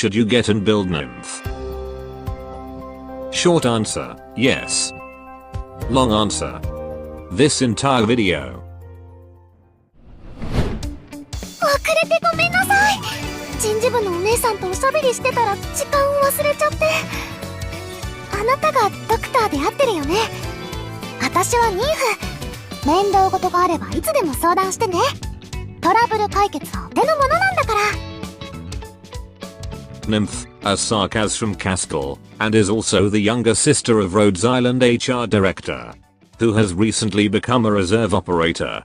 should you get and build Nymph? Short answer, yes. Long answer, this entire video. 遅れてごめんなさい。人事部のお姉さんとおしゃべりしてたら時間を忘れちゃって。あなたがドクターで合ってるよね。私はニンフ。面倒事があればいつでも相談してね。トラブル解決はお手の物なんだから。Nymph, a Sarkaz from Castle, and is also the younger sister of Rhodes Island HR director, who has recently become a reserve operator.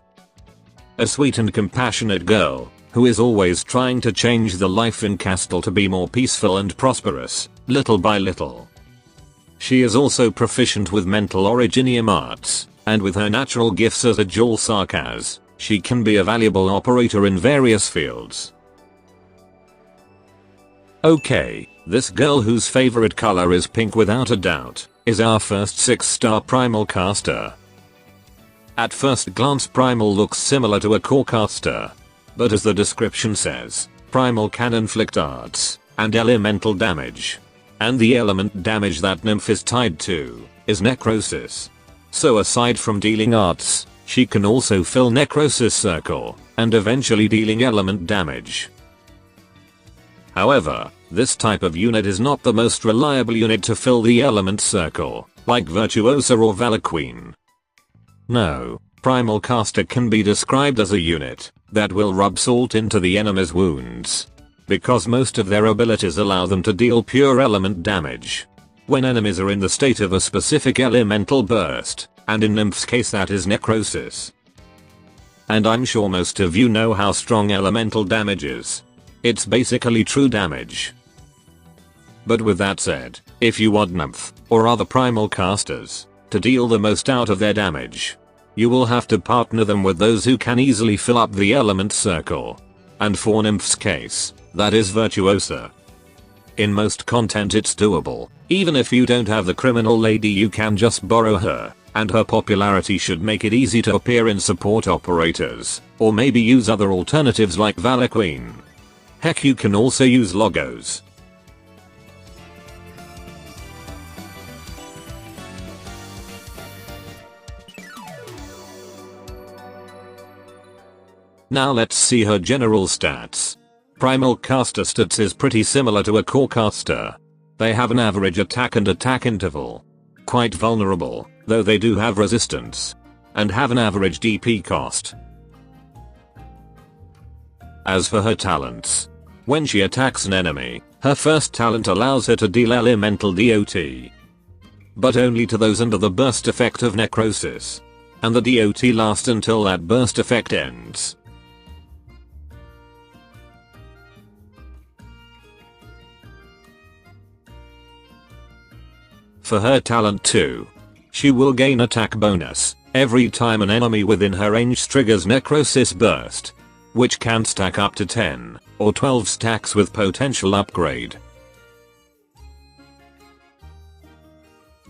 A sweet and compassionate girl, who is always trying to change the life in Castle to be more peaceful and prosperous, little by little. She is also proficient with mental originium arts, and with her natural gifts as a dual Sarkaz, she can be a valuable operator in various fields. Okay, this girl whose favorite color is pink without a doubt, is our first 6-star primal caster. At first glance primal looks similar to a core caster. But as the description says, primal can inflict arts and elemental damage. And the element damage that Nymph is tied to is necrosis. So aside from dealing arts, she can also fill necrosis circle and eventually dealing element damage. However, this type of unit is not the most reliable unit to fill the element circle, like Virtuosa or Valor Queen. No, Primal Caster can be described as a unit that will rub salt into the enemy's wounds, because most of their abilities allow them to deal pure element damage when enemies are in the state of a specific elemental burst, and in Nymph's case that is necrosis. And I'm sure most of you know how strong elemental damage is. It's basically true damage. But with that said, if you want Nymph, or other primal casters, to deal the most out of their damage, you will have to partner them with those who can easily fill up the element circle. And for Nymph's case, that is Virtuosa. In most content it's doable. Even if you don't have the criminal lady, you can just borrow her, and her popularity should make it easy to appear in support operators, or maybe use other alternatives like Valor Queen. Heck, you can also use logos. Now let's see her general stats. Primal caster stats is pretty similar to a core caster. They have an average attack and attack interval. Quite vulnerable, though they do have resistance. And have an average DP cost. As for her talents, when she attacks an enemy, her first talent allows her to deal elemental DOT. But only to those under the burst effect of necrosis. And the DOT lasts until that burst effect ends. For her talent 2, she will gain attack bonus every time an enemy within her range triggers necrosis burst, which can stack up to 10 or 12 stacks with potential upgrade.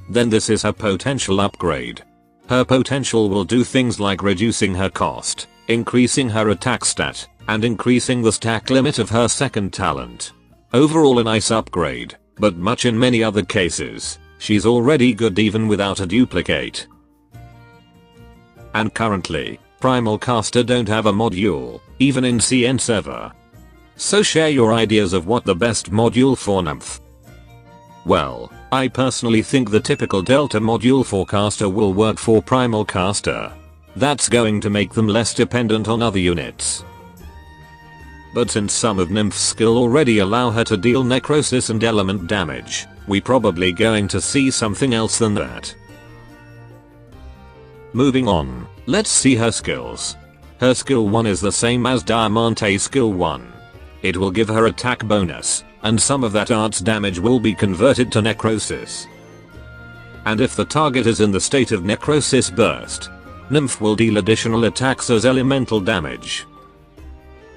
Then this is her potential upgrade. Her potential will do things like reducing her cost, increasing her attack stat, and increasing the stack limit of her second talent. Overall a nice upgrade, but much in many other cases, she's already good even without a duplicate. And currently, Primal Caster don't have a module, even in CN server. So share your ideas of what the best module for Nymph. Well, I personally think the typical Delta module for Caster will work for Primal Caster. That's going to make them less dependent on other units. But since some of Nymph's skill already allow her to deal necrosis and element damage, we probably going to see something else than that. Moving on, let's see her skills. Her skill 1 is the same as Diamante skill 1. It will give her attack bonus, and some of that arts damage will be converted to necrosis. And if the target is in the state of necrosis burst, Nymph will deal additional attacks as elemental damage.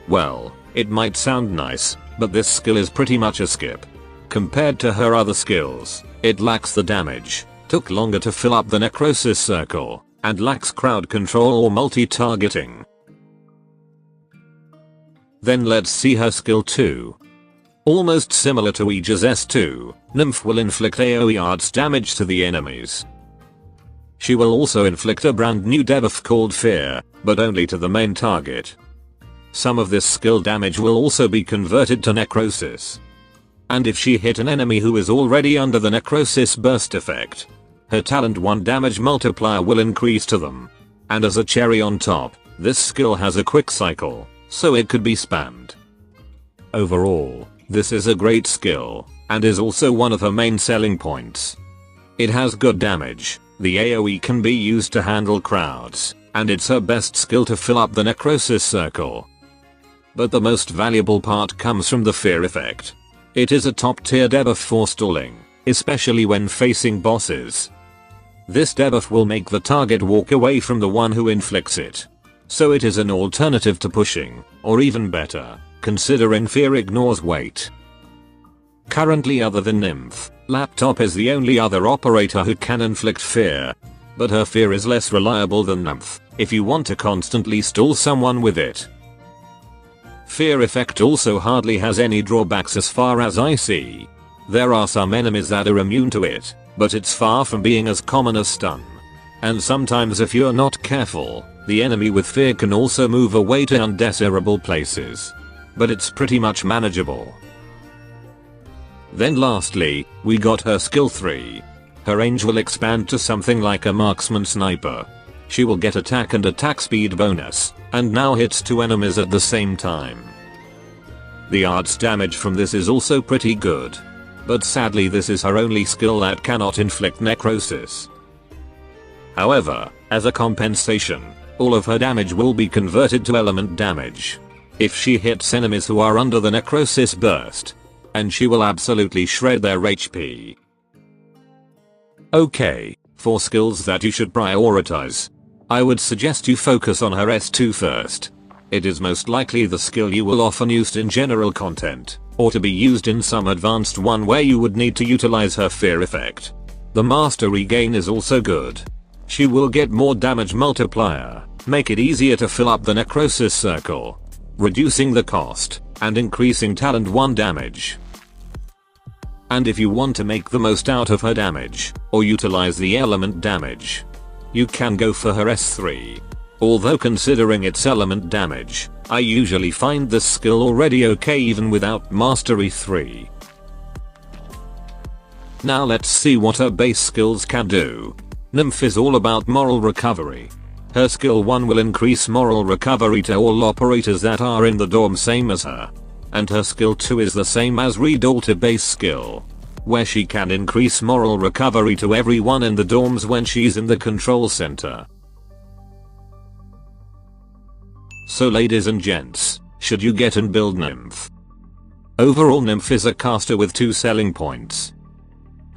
Well, it might sound nice, but this skill is pretty much a skip. Compared to her other skills, it lacks the damage, took longer to fill up the necrosis circle, and lacks crowd control or multi-targeting. Then let's see her skill 2. Almost similar to Aega's S2, Nymph will inflict AoE arts damage to the enemies. She will also inflict a brand new debuff called Fear, but only to the main target. Some of this skill damage will also be converted to necrosis. And if she hit an enemy who is already under the necrosis burst effect, her talent 1 damage multiplier will increase to them. And as a cherry on top, this skill has a quick cycle, so it could be spammed. Overall, this is a great skill, and is also one of her main selling points. It has good damage, the AoE can be used to handle crowds, and it's her best skill to fill up the necrosis circle. But the most valuable part comes from the fear effect. It is a top tier debuff for stalling, especially when facing bosses. This debuff will make the target walk away from the one who inflicts it. So it is an alternative to pushing, or even better, considering fear ignores weight. Currently, other than Nymph, Laptop is the only other operator who can inflict fear. But her fear is less reliable than Nymph, if you want to constantly stall someone with it. Fear effect also hardly has any drawbacks as far as I see. There are some enemies that are immune to it, but it's far from being as common as stun. And sometimes if you're not careful, the enemy with fear can also move away to undesirable places. But it's pretty much manageable. Then lastly, we got her skill 3. Her range will expand to something like a marksman sniper. She will get attack and attack speed bonus, and now hits 2 enemies at the same time. The arts damage from this is also pretty good. But sadly this is her only skill that cannot inflict necrosis. However, as a compensation, all of her damage will be converted to element damage. If she hits enemies who are under the necrosis burst. And she will absolutely shred their HP. Okay, for skills that you should prioritize. I would suggest you focus on her S2 first. It is most likely the skill you will often use in general content, or to be used in some advanced one where you would need to utilize her fear effect. The mastery gain is also good. She will get more damage multiplier, make it easier to fill up the necrosis circle, reducing the cost, and increasing talent 1 damage. And if you want to make the most out of her damage, or utilize the element damage, you can go for her S3. Although considering its element damage, I usually find this skill already okay even without Mastery 3. Now let's see what her base skills can do. Nymph is all about moral recovery. Her skill 1 will increase moral recovery to all operators that are in the dorm same as her. And her skill 2 is the same as Read Alter base skill, where she can increase moral recovery to everyone in the dorms when she's in the control center. So ladies and gents, should you get and build Nymph? Overall Nymph is a caster with 2 selling points.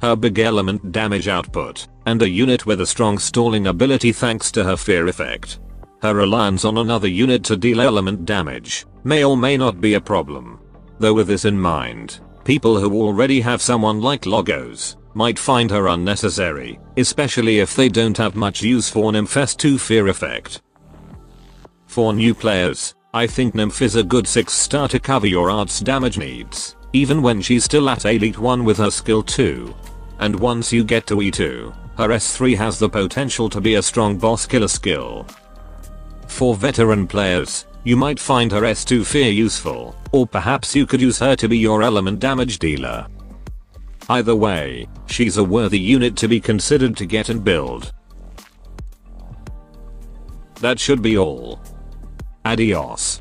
Her big element damage output, and a unit with a strong stalling ability thanks to her fear effect. Her reliance on another unit to deal element damage may or may not be a problem. Though with this in mind, people who already have someone like Logos might find her unnecessary, especially if they don't have much use for Nymph S2 fear effect. For new players, I think Nymph is a good 6-star to cover your arts damage needs, even when she's still at Elite 1 with her skill 2. And once you get to E2, her S3 has the potential to be a strong boss killer skill. For veteran players, you might find her S2 fear useful, or perhaps you could use her to be your element damage dealer. Either way, she's a worthy unit to be considered to get and build. That should be all. Adios.